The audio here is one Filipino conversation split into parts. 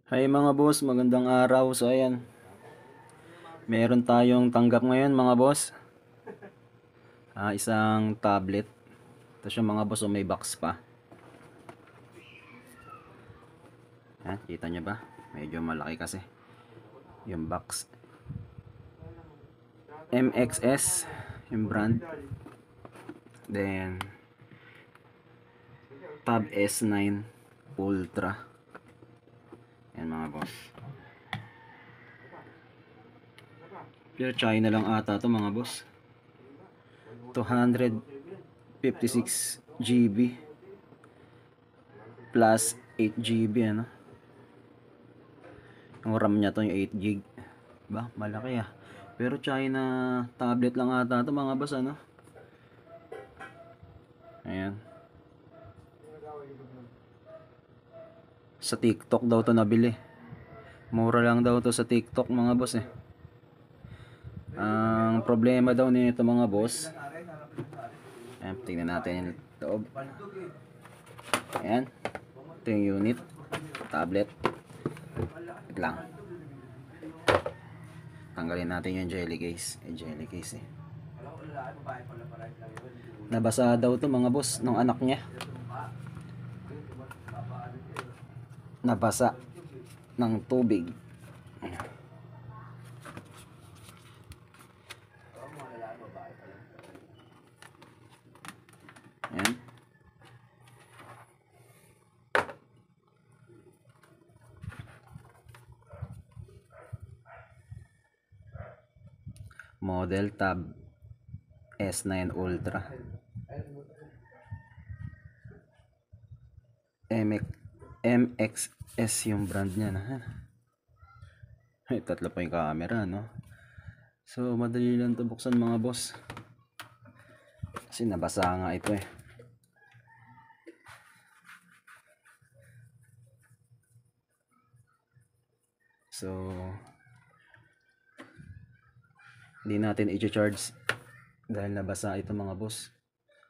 Hi mga boss, magandang araw. So ayan, meron tayong tanggap ngayon mga boss. Isang tablet. Tapos yung mga boss, may box pa. Ayan, kita nyo ba? Medyo malaki kasi yung box. MXS yung brand. Then Tab S9 Ultra. Ayan mga boss. Pure China lang ata to mga boss. 256 GB plus 8 GB ano. Yung RAM niya to yung 8 GB. Ba, malaki ah. Pero China tablet lang ata to mga boss ano. Ayan. Sa TikTok daw to nabili. Mura lang daw to sa TikTok mga boss eh. Ang problema daw nito mga boss. Ayan, tingnan natin yung loob. Ayan. Ito yung unit. Tablet. Wait lang. Tanggalin natin yung jelly case. Jelly case eh. Nabasa daw to mga boss ng anak niya. Nabasa ng tubig. Ayan. Model Tab S9 Ultra. MXS yung brand niya na. Ay, tatlo pa yung camera, no? So, madali lang ito buksan mga boss. Kasi nabasa nga ito eh. So, hindi natin i-charge dahil nabasa ito mga boss.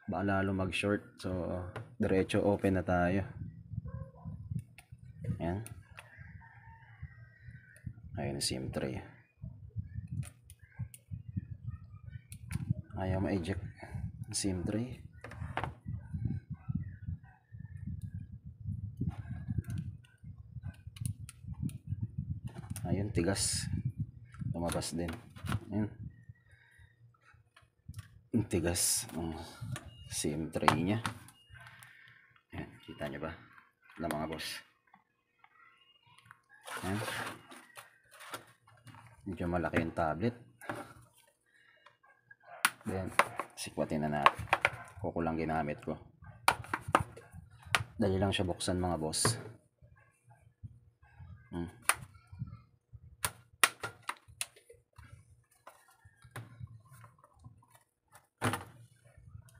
Baka lalo mag-short. So, diretso open na tayo. Ayan. Ayun, SIM tray. Ayaw ma-eject SIM tray. Ayun, tigas. Lumabas din. Ayun. Tigas ang SIM tray niya. Ayan, kita nyo ba? Na mga boss. Ayan. Medyo malaki yung tablet. Then, sikwatin na natin. Kuko lang ginamit ko. Dali lang siya buksan mga boss.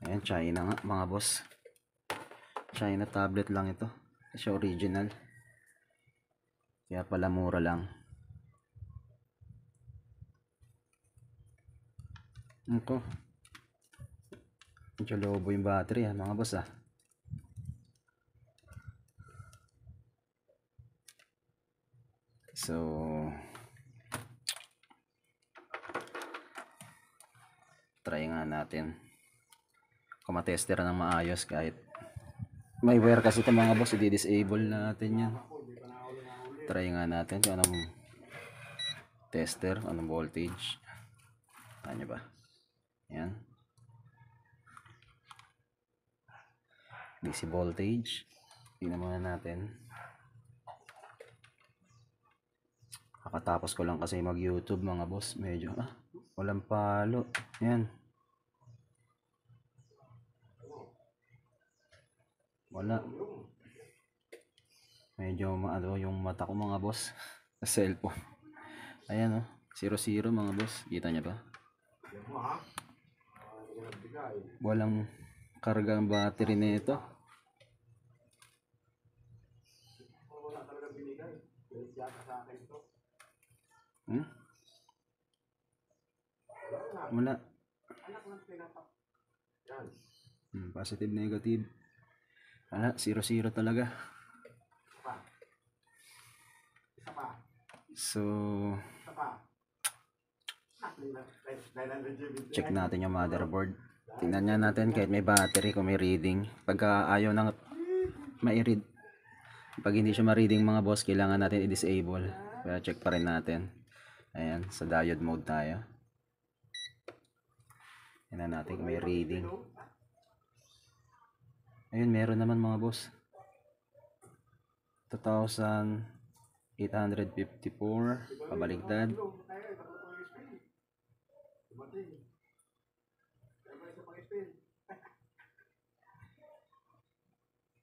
Ayan, China nga mga boss. China tablet lang ito. Siya original. Kaya pala mura lang. Ito. Medyo lobo yung battery mga boss ah. So, try nga natin. Kung matester ng maayos kahit may wire kasi ito mga boss, i-disable natin yan. Try nga natin kung anong tester, anong voltage. Ano ba? Yan. DC voltage. Tingnan muna natin. Kakatapos ko lang kasi mag YouTube mga boss. Medyo walang palo. Yan. Wala. Medyo maano yung mata ko mga boss. Sa cellphone. Ayan 0-0 mga boss. Kita niya ba? Walang karga ang battery nito. Wala. Positive, negative. Wala, 0-0 talaga. So, check natin yung motherboard. Tingnan niya natin kahit may battery kung may reading. Pagka ayaw nang ma-read, pag hindi siya ma-reading mga boss, kailangan natin i-disable. Kaya check pa rin natin. Ayan, sa diode mode tayo. Tingnan natin kung may reading. Ayun, meron naman mga boss. 2,854 pabaligtad.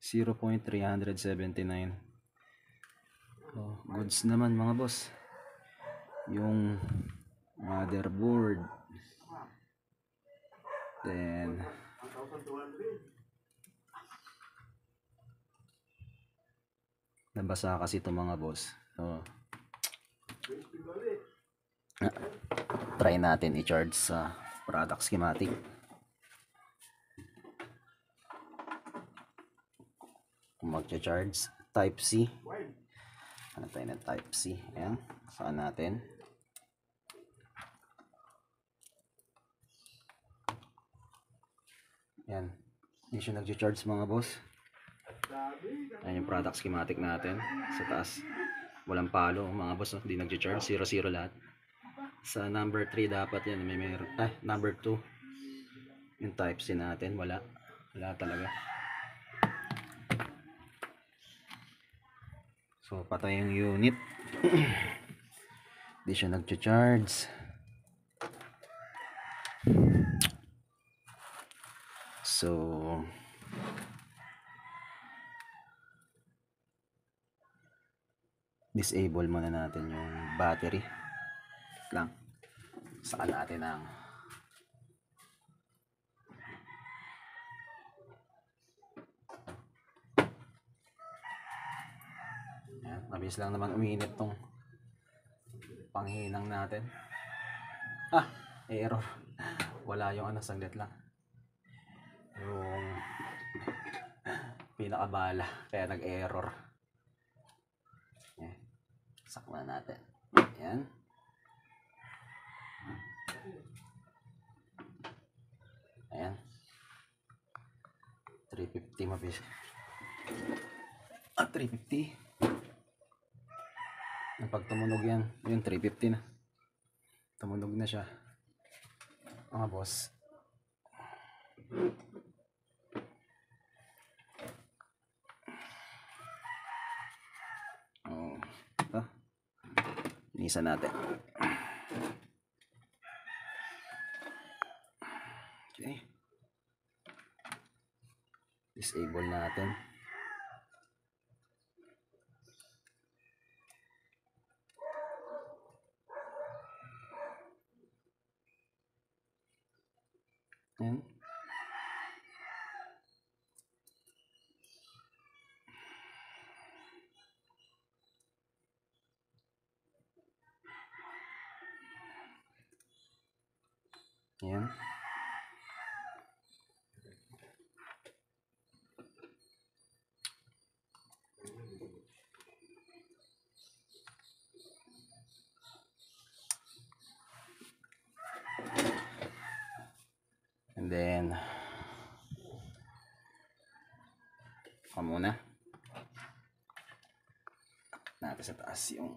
0.379. Goods naman mga boss. Yung motherboard. Then nabasa kasi ito mga boss. So, try natin i-charge sa product schematic. Kung mag-charge type C. Ano tayo ng type C? Ayan. Saan natin? Ayan. Hindi siya nag-charge mga boss. Ayan yung product schematic natin. Sa taas. Walang palo mga boss. Hindi nag-charge. 0-0 lahat. Sa number 3 dapat yan. Number 2. Yung type C natin. Wala. Wala talaga. So, patay yung unit. Hindi siya nag-charge. So, disable muna natin yung battery. Lang. Saka natin ang mabilis lang naman uminit tong panghinang natin. Error. Wala yung saglit lang. Yung pinakabala. Kaya nag-error. Sakla natin. Ayan. Ayan. 350 mabilis. 350. Pag tumunog yan, yun 350 na. Tumunog na siya. Mga boss. Linisan natin. Okay. Disable natin. Ayan. Ayan. And then muna natin sa taas yung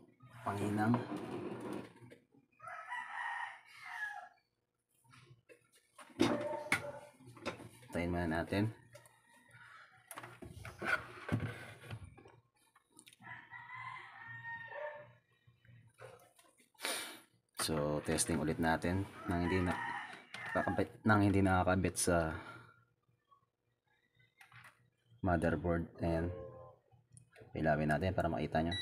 panginang. Tayin muna natin. Testing ulit natin nang hindi nakakabit sa motherboard. Ayan, ilawin natin para makita nyo.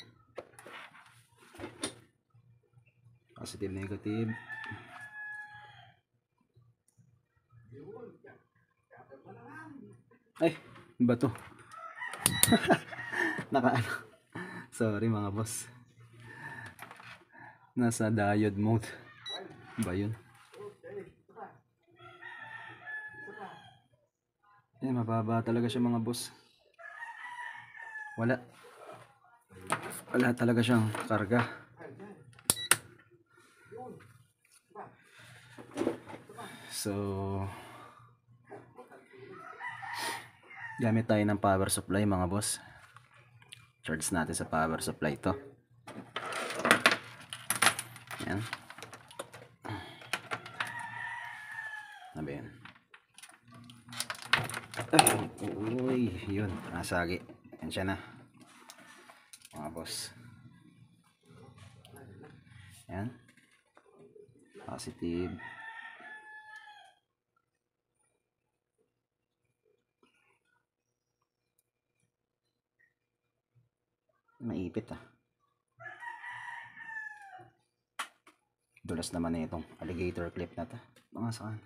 Positive, negative. Ay, ba to? Naka sorry mga boss, nasa diode mode ba yun? Eh, mababa talaga siya mga boss. Wala talaga siyang karga. So gamit tayo ng power supply mga boss. Charge natin sa power supply to. Yan. Ano ba yan? Uy, yun, nasagi. Yan siya na mga boss. Yan, positive. Maipit dulas naman na itong alligator clip na to mga saan.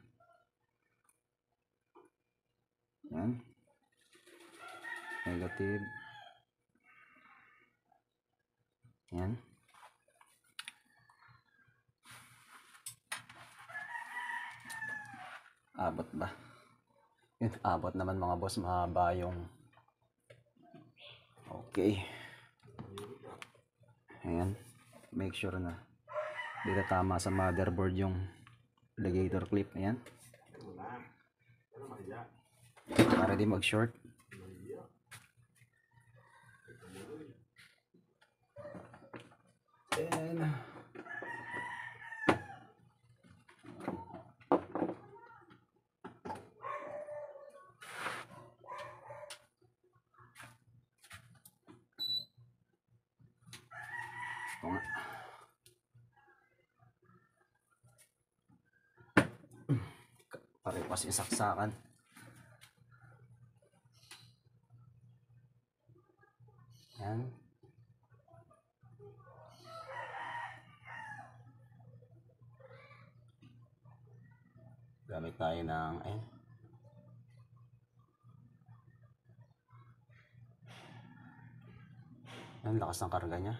Yan, negative. Yan, abot ba? Yun, abot naman mga boss, mahaba yung okay. Ayan, make sure na dito tama sa motherboard yung alligator clip. Ayan, para di mag short. And ito nga, pare-pas yung saksakan. Yan, gamit tayo ng ang lakas ng karga nya,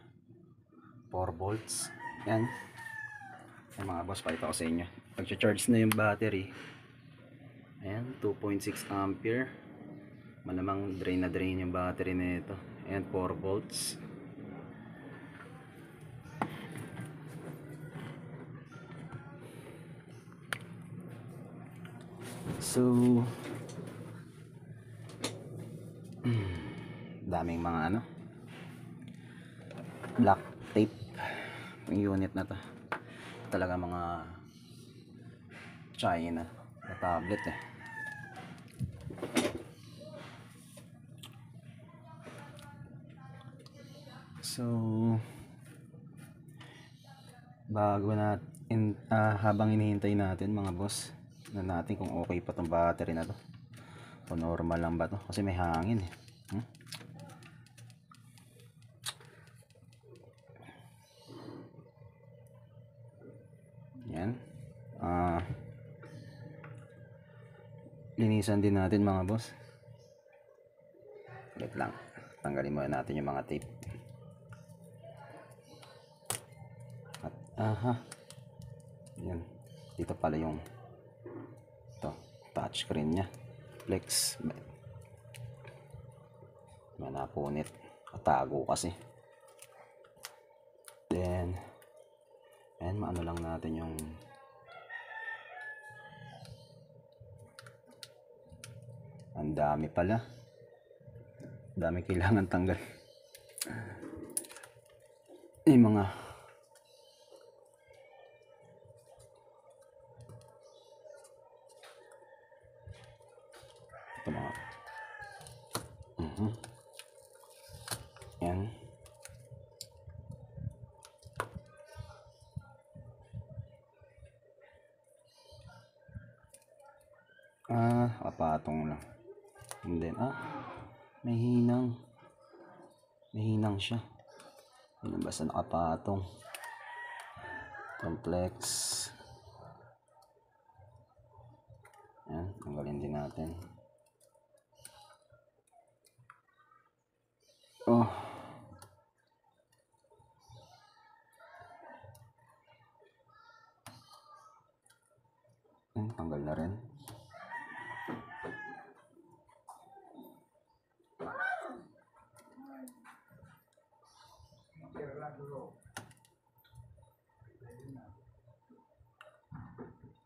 4 volts. Yan, yung mga boss, pakita ko sa inyo pag charge na yung battery. Ayan, 2.6 ampere. Malamang drain na drain yung battery na ito. Ayan, 4 volts. So daming mga black tape yung unit na to. Talaga mga China na tablet So bago natin habang hinihintay natin mga boss na natin kung okay pa tong battery na to o normal lang ba to, kasi may hangin Yan, linisan din natin mga boss. Wait lang, tanggalin muna natin yung mga tape. At yan, dito pala yung touch screen nya, flex. May napunit, katago kasi. Then ayan, maano lang natin yung ang dami pala, dami kailangan tanggal. Yung mga ito mga yan, kapatong lang. And then, may hinang siya. Yun basta nakapatong. Complex. Yan, tanggalin din natin. Yan, tanggal na rin.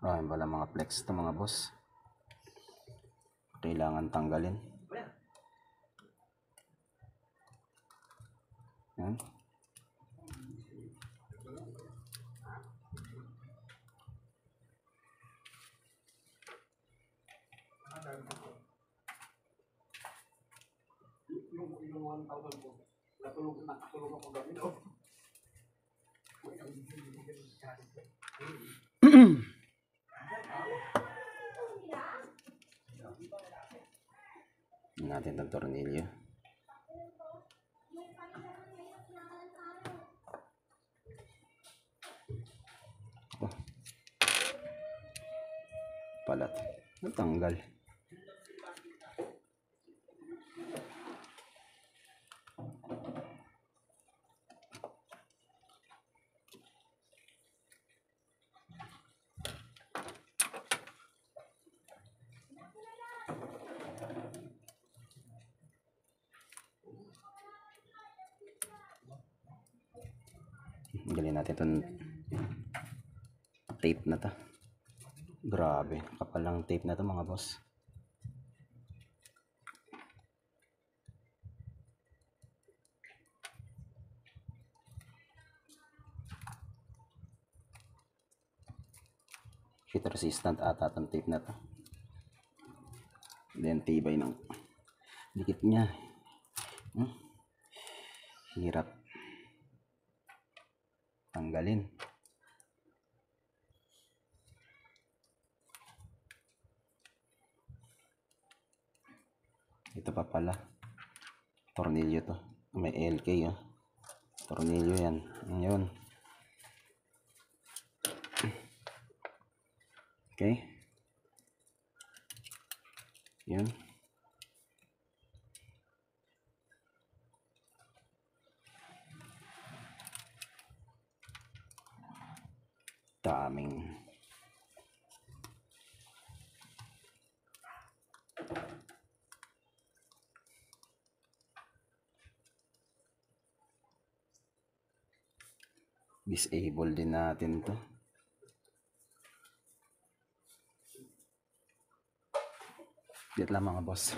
Maraming pala mga flex ito mga boss. Kailangan tanggalin. Yan. Natin ang tornilyo. Palat. Natanggal. Galing natin itong tape na to. Grabe, kapal lang tape na to mga boss. Heat resistant ata itong tape na to. Then tibay ng dikit niya. Hirap tanggalin. Ito pa pala tornilyo to, may LK tornilyo yan. Ngayon okay, yun. Daming disable din natin to. Dito lang mga boss.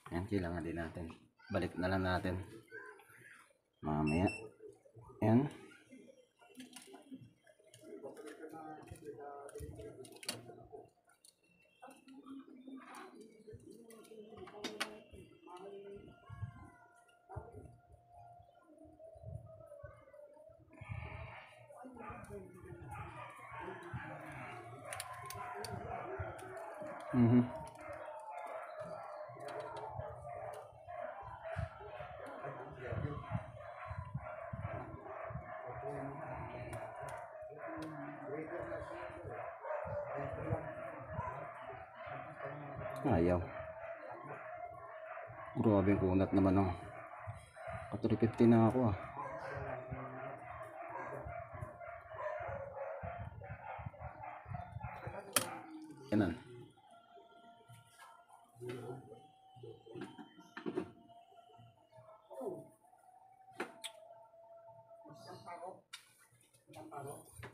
Yan, kailangan din natin. Balik na lang natin mamaya. Yan. Ayaw. Grabe yung kunat naman ng 350 na ako Yanan.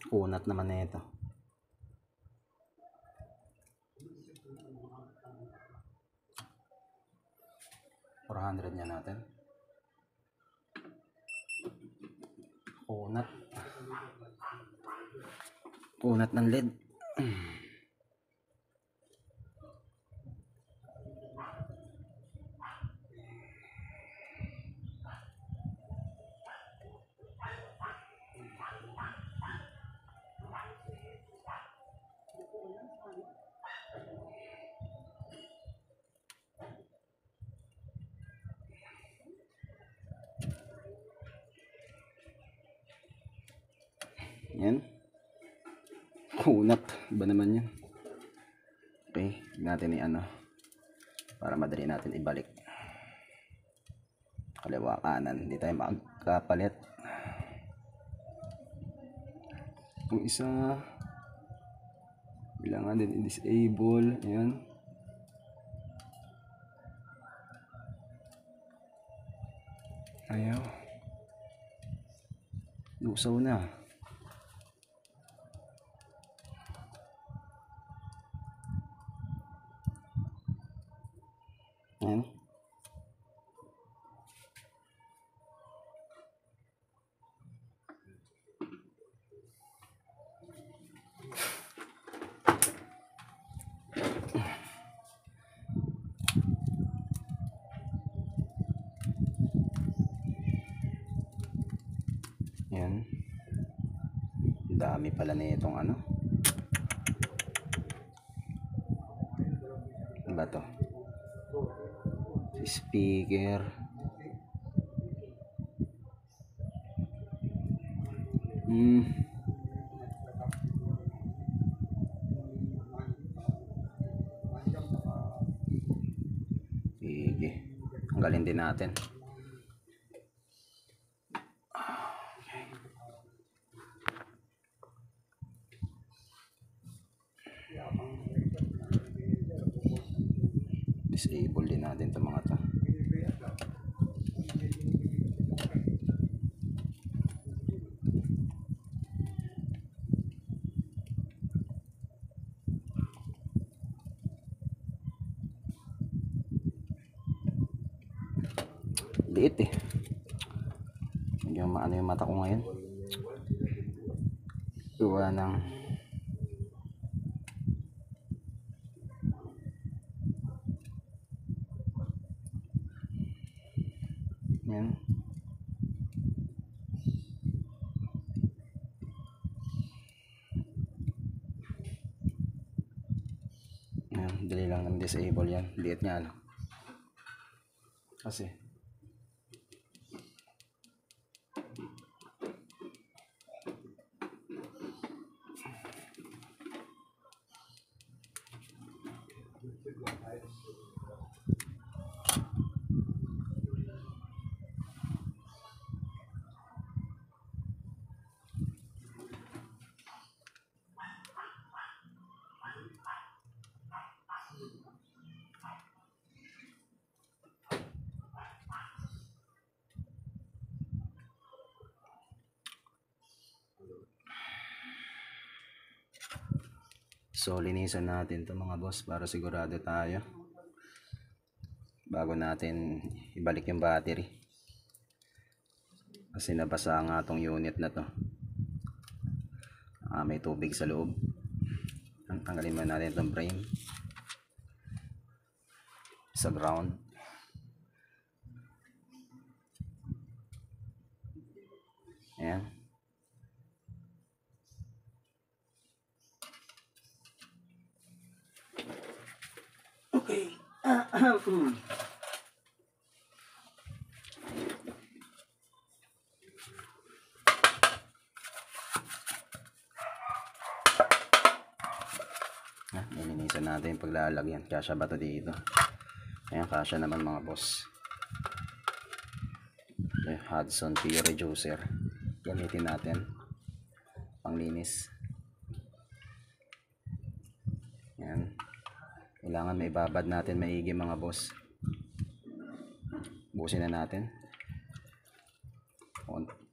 Kunat naman na ito. $400 niya natin. Kunat. Kunat ng LED. Yan. Kunat. Ba naman yan? Okay. Natin i-ano. Para madali natin ibalik. Kaliwa kanan. Hindi tayo magkapalit. Yung isa. Bilangan din i-disable. Ayan. Ayaw. Lusaw na. Ayan. Ayan. Dami pala na itong ano. Ano ba to? Speaker. Sige. Tanggalin din natin. Disable din natin itong mga to. Liit eh. Medyo maano yung mata ko ngayon. Gawa ng yan. Yan, dali lang ng disable yan. Liit niya ano. Kasi so linisan natin to mga boss para sigurado tayo bago natin ibalik yung battery, kasi nabasa nga tong unit na to. May tubig sa loob. Tanggalin mo natin itong frame sa ground. Ayan. Okay. Ilinisan natin yung paglalagyan. Kasya ba ito dito? Ayan, kasya naman mga boss. Hudson Pure Reducer. Gamitin natin panglinis. Ayan. Kailangan may babad natin maigi mga boss. Busin na natin.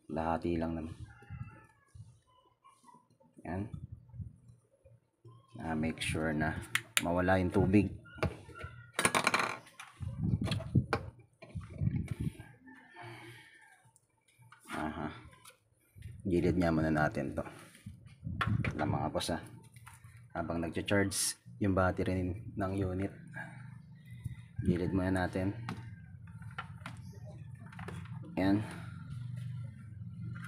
Lahati lang naman. Ayan. Make sure na mawala yung tubig. Gilid niya muna natin to lang mga boss habang nagcha-charge yung battery ng unit. Gilid muna natin. Ayan,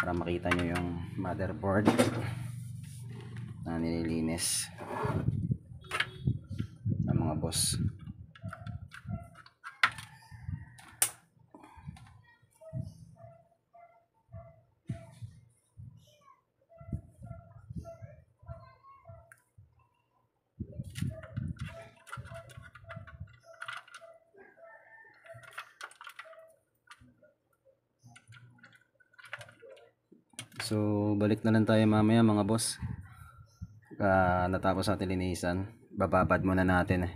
para makita nyo yung motherboard na nililinis ng mga boss. So balik na lang tayo mamaya mga boss. Natapos natin linisan, bababad muna natin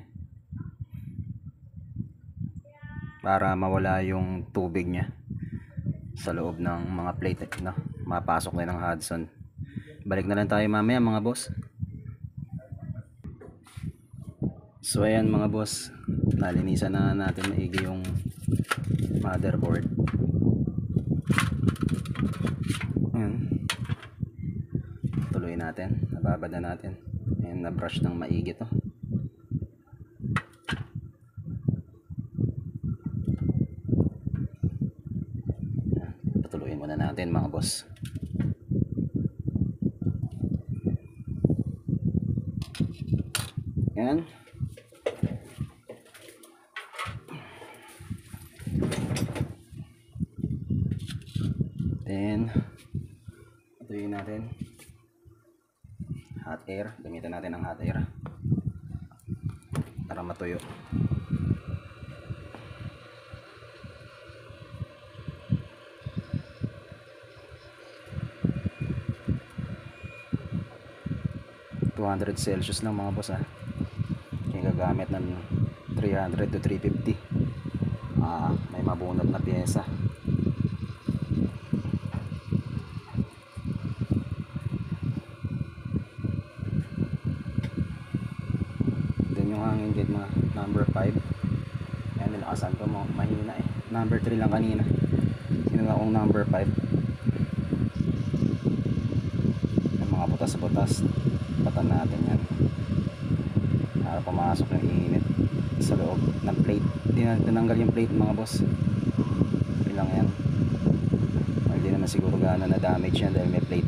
para mawala yung tubig niya sa loob ng mga plate no? Mapasok na ng Hudson. Balik na lang tayo mamaya mga boss. So ayan mga boss, nalinisan na natin maigi yung motherboard. Ayan. Tuloy natin, nababad na natin. Ayan, na-brush ng maigi to. Patuloyin muna natin mga boss. Ayan. Then patuloyin natin. Hot air, gamitan natin ng hot air para matuyo. Celsius lang mga boss yung gagamit ng 300 to 350. May mabunot na pyesa. Then yung hangin gate mga number 5. Ayan, nilakasan ko mo, mahina number 3 lang kanina, kinuha kong number 5. Yung mga butas-butas patan natin yan para pumasok yung init sa loob ng plate. Tinanggal yung plate mga boss, ilang yan. Hindi naman siguro gaano na damage yan dahil may plate.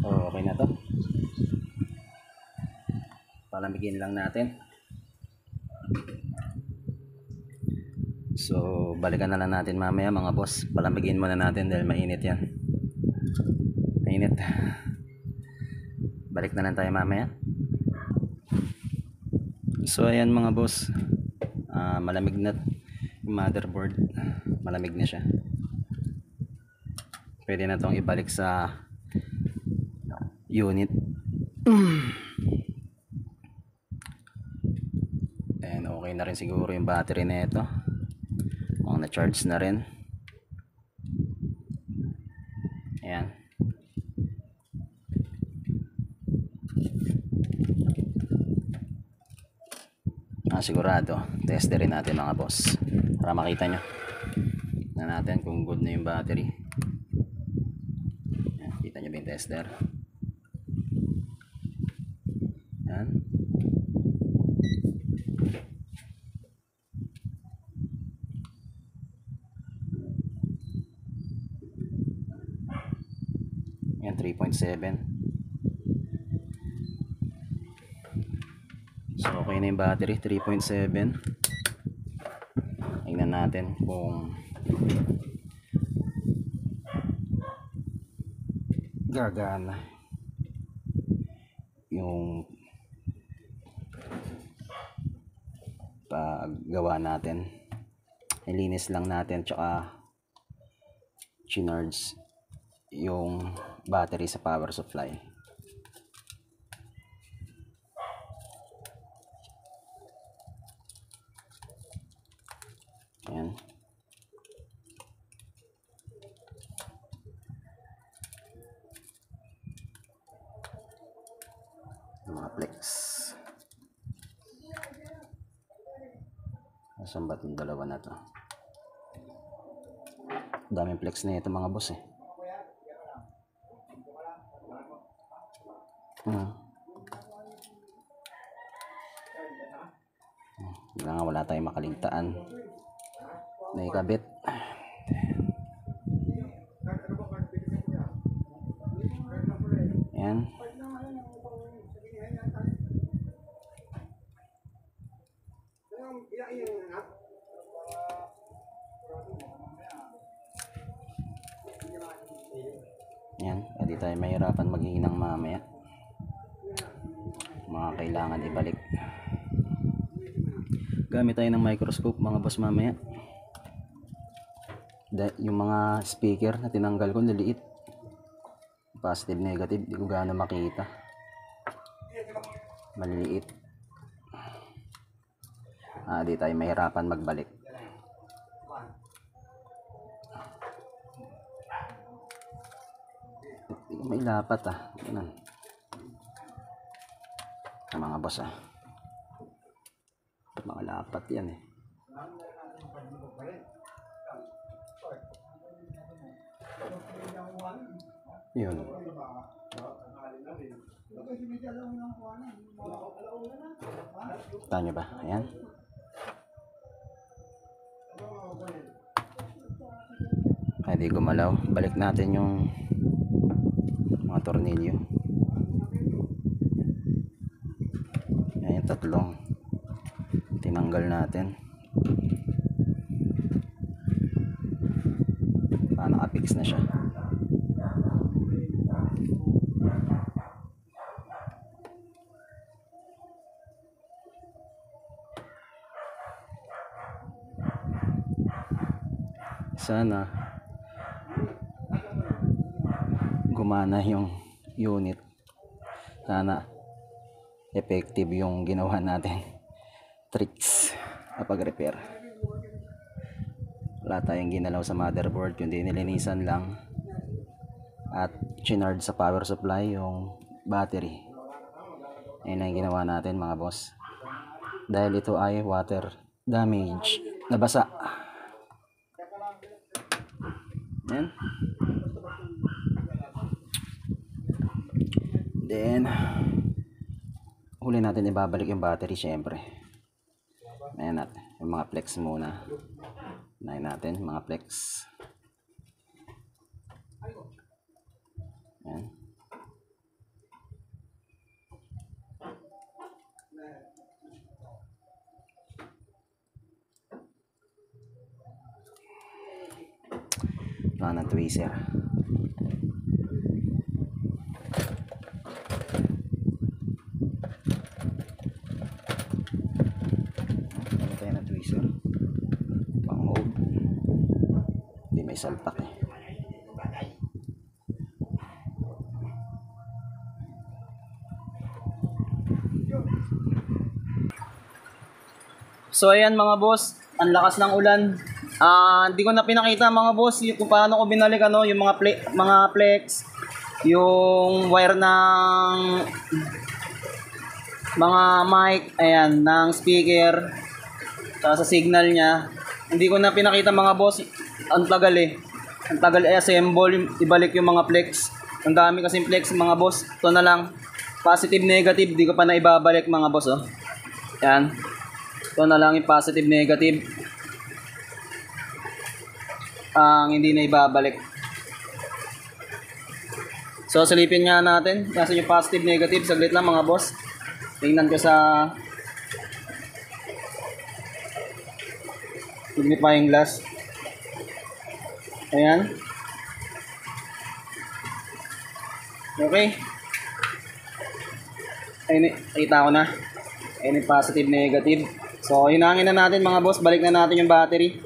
Okay na to, palamigin lang natin. So balikan na lang natin mamaya mga boss, palamigin muna natin dahil mainit yan, mainit. Balik na lang tayo mamaya. So ayan mga boss, malamig na yung motherboard, malamig na siya. Pwede na tong ibalik sa unit. And okay na rin siguro yung battery na ito, mga na-charge na rin. Ayan. Sigurado tester rin natin mga boss para makita nyo na natin kung good na yung battery. Ayan, kita nyo ba yung tester? Ayan. Ayan, 3.7. So okay na yung battery, 3.7. Tingnan natin kung gagana yung paggawa natin. Ilinis lang natin tsaka chinards yung battery sa power supply. Ayan. Mga flex. Nasaan ba itong dalawa na to? Daming flex na ito mga boss eh. Wala tayong makaligtaan na ikabit. Ayan. Yan, hindi tayo mahirapan maghihinang mamaya. Mga kailangan ibalik. Gamit tayo ng microscope mga boss mamaya. Yung mga speaker na tinanggal ko niliit. Positive, negative, di ko gaano makita. Maliliit. Di tayo mahirapan magbalik. May lapat ganun. Mga boss mga lapat yan eh. Yun. Tanya ba? Ayan. Ay di gumalaw. Balik natin yung mga tornilyo. Ayan, tatlong tinanggal natin. Nakapix na siya. Sana gumana yung unit. Sana effective yung ginawa natin tricks kapag repair. Wala tayong ginalaw sa motherboard, kundi nilinisan lang at chinard sa power supply yung battery. Ayun ang ginawa natin mga boss, dahil ito ay water damage, nabasa. Ayan. Then huli natin ibabalik yung battery syempre. Ayan natin yung mga flex muna. Unahin natin mga flex. Ayan. Wala ng tweezer. May salpak eh. So ayan mga boss, ang lakas ng ulan. Hindi ko na pinakita mga boss kung paano ko binalik yung mga flex, yung wire ng mga mic, ayan, ng speaker, saka sa signal niya. Hindi ko na pinakita mga boss. Ang tagal Ang tagal i-assemble, ibalik yung mga flex. Ang dami kasing flex mga boss. Ito na lang. Positive, negative. Di ko pa na ibabalik mga boss. Yan. Ito na lang yung positive, negative. Ang hindi na ibabalik. So silipin nga natin. Kasi yung positive, negative. Saglit lang mga boss. Tingnan ko sa magnifying glass. Ayan. Okay. Ayun, kita ko na. Ayun yung positive, negative. So, hinangin na natin mga boss. Balik na natin yung battery.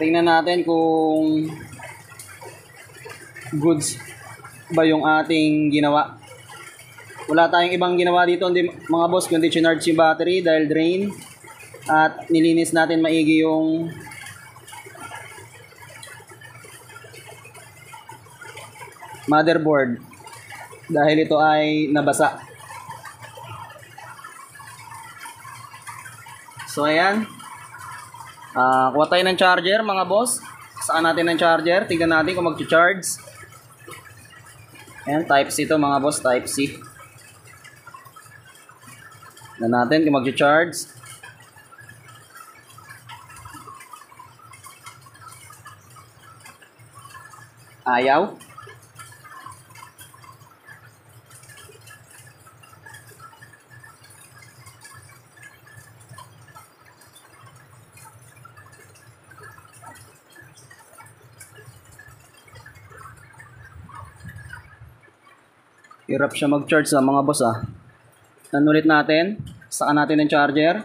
tingnan natin kung goods ba yung ating ginawa. Wala tayong ibang ginawa dito mga boss, kundi charge yung battery dahil drain. At nilinis natin maigi yung motherboard dahil ito ay nabasa. So ayan, kuha tayo ng charger mga boss. Saan natin ng charger? Tignan natin kung mag-charge. Ayan, type C to mga boss, type C. Tignan natin kung mag-charge. Ayaw. Hirap siya mag-charge sa mga boss ah. Nanulit natin. Saan natin ng charger.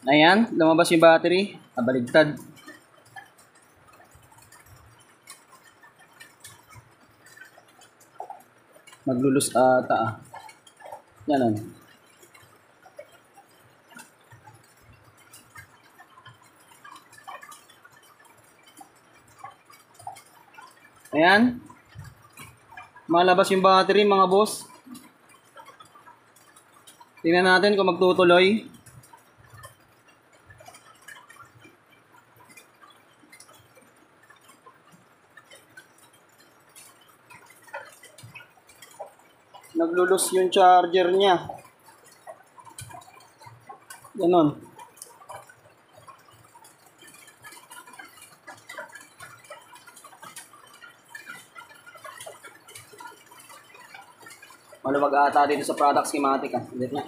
Ayan, lumabas yung battery. Baligtad. Maglulus ata ah. Yan. Ayan. Malabas yung battery mga boss. Tingnan natin kung magtutuloy. Naglulus yung charger niya. Ganon. Maluwag ata dito sa product schematic ah. Hindi na.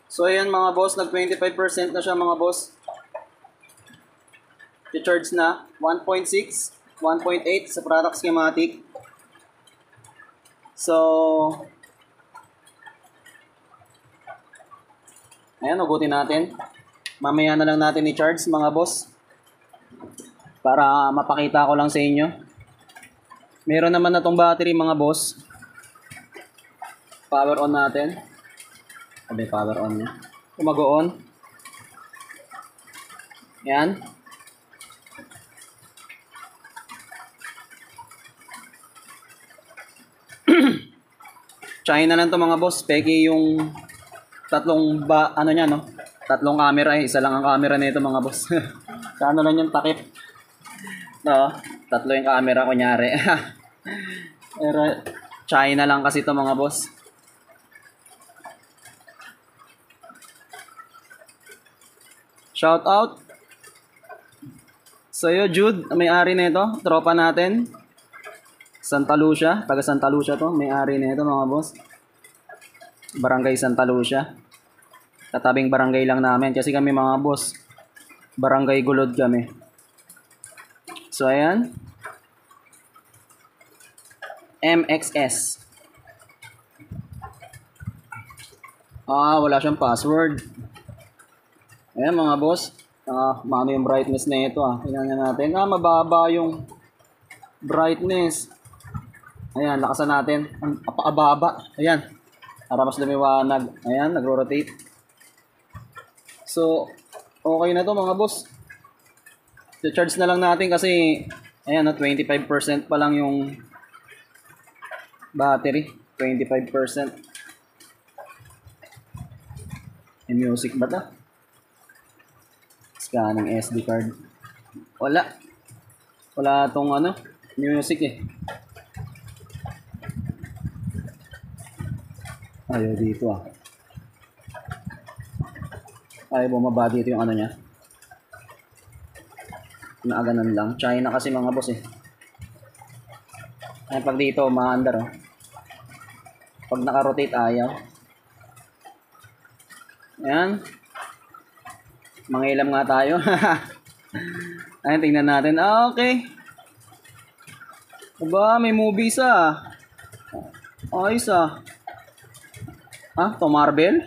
So ayan mga boss, nag 25% na siya mga boss. I-charge na 1.6, 1.8 sa product schematic. So ayan, ugutin natin. Mamaya na lang natin i-charge mga boss. Para mapakita ko lang sa inyo. Meron naman na tong battery mga boss. Power on natin. Sabi power on niya. Kung mag-on. Yan. China lang to mga boss. Peki yung tatlong niya no? Tatlong camera eh. Isa lang ang camera nito mga boss. Sa ano lang yung takip. No, tatlo yung camera kunyari. Pero China lang kasi to mga boss. Shout out sa'yo Jude, may-ari nito, tropa natin. Santa Lucia, taga Santa Lucia to, may-ari nito mga boss. Barangay Santa Lucia. Tatabing barangay lang namin kasi kami mga boss. Barangay Gulod kami. So ayan. MXS. Wala siyang password. Ayan mga boss. Mano yung brightness na ito ah. Tingnan natin. Mababa yung brightness. Ayan, lakasan natin. Apakababa. Ayan. Para mas lumiwanag. Ayan, nagro-rotate. So, okay na to mga boss. I-charge na lang natin kasi ayan, 25% pa lang yung battery. 25%. May music ba ta? Scanning SD card. Wala. Wala tong music eh. Ayaw dito ah. Ayaw bumaba dito yung niya. Naaganan lang. China kasi mga boss eh. Ay, pag dito, umaandar, oh. Pag naka-rotate, ayaw. Ayan. Mangilam nga tayo. Ayan, tingnan natin. Okay. Aba, may movies ah. Ayos ah. Ah, to Marvel?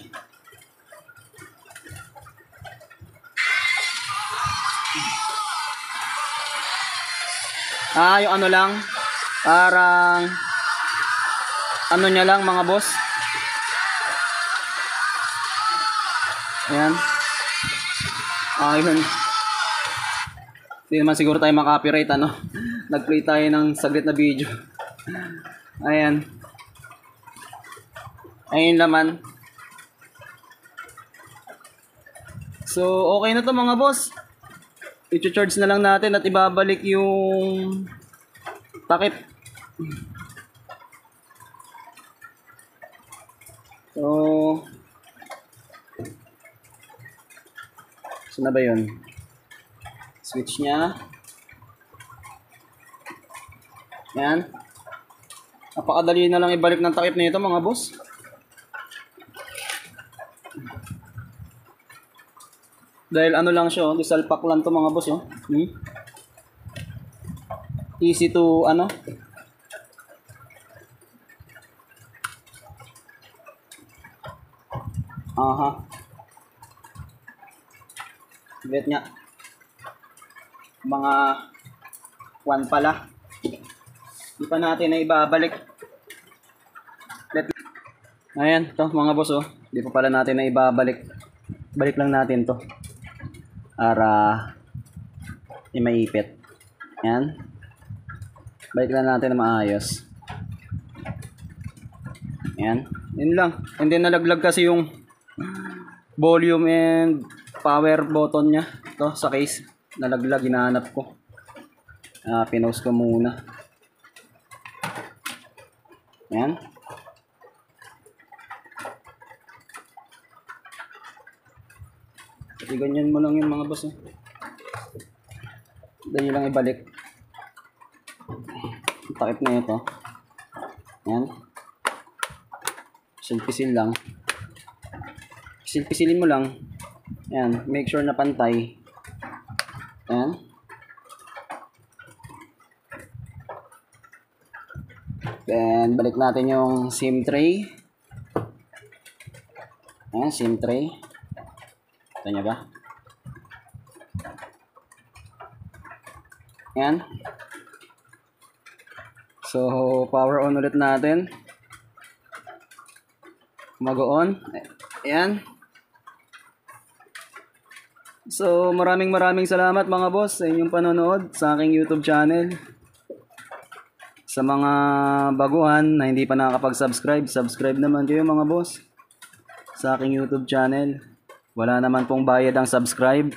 Ah, yung ano lang. Parang ano niya lang mga boss. Ayan. Ayun. Hindi naman siguro tayo makapiright ano. Nag-play tayo ng saglit na video. Ayan. Ayun naman. So, okay na to mga boss. I-charge na lang natin at ibabalik yung takip. So, saan na ba yun? Switch niya. Yan. Napakadali na lang ibalik ng takip nito mga boss. Dahil ano lang siya, disalpak lang to mga boss, oh. Easy to, ano? Aha. Bet niya. Mga 1 pala. Di pa natin na ibabalik. Ayan, to mga boss, oh. Di pa pala natin na ibabalik. Balik lang natin to. Para maipit. Yan. Balik lang natin na maayos. Yan. Yun lang. And then nalaglag kasi yung volume and power button niya. Ito sa case. Nalaglag. Hinahanap ko. Pinost ko muna. Yan. Kasi ganyan mo lang yung mga boss. Dali lang ibalik. Takip na ito. Yan. Pisil-pisil lang. Pisil-pisilin mo lang. Yan. Make sure na pantay. Yan. Then, balik natin yung SIM tray. Yan, SIM tray. Ito niya ba? Yan. So, power on ulit natin. Mag-on. Ayan. So, maraming salamat mga boss sa inyong panonood sa aking YouTube channel. Sa mga baguhan na hindi pa nakakapag-subscribe, subscribe naman kayo mga boss sa aking YouTube channel. Wala naman pong bayad ang subscribe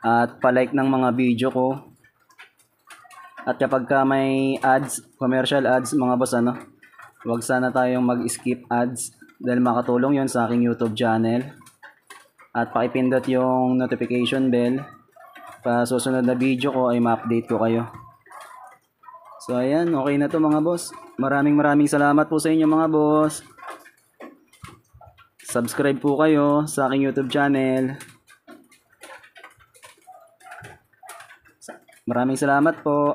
at palike ng mga video ko. At kapag ka may ads, commercial ads mga boss, ano, huwag sana tayong mag-skip ads dahil makatulong yon sa aking YouTube channel. At pakipindot yung notification bell para susunod na video ko ay ma-update ko kayo. So ayan, okay na to mga boss. Maraming salamat po sa inyo mga boss. Subscribe po kayo sa aking YouTube channel. Maraming salamat po.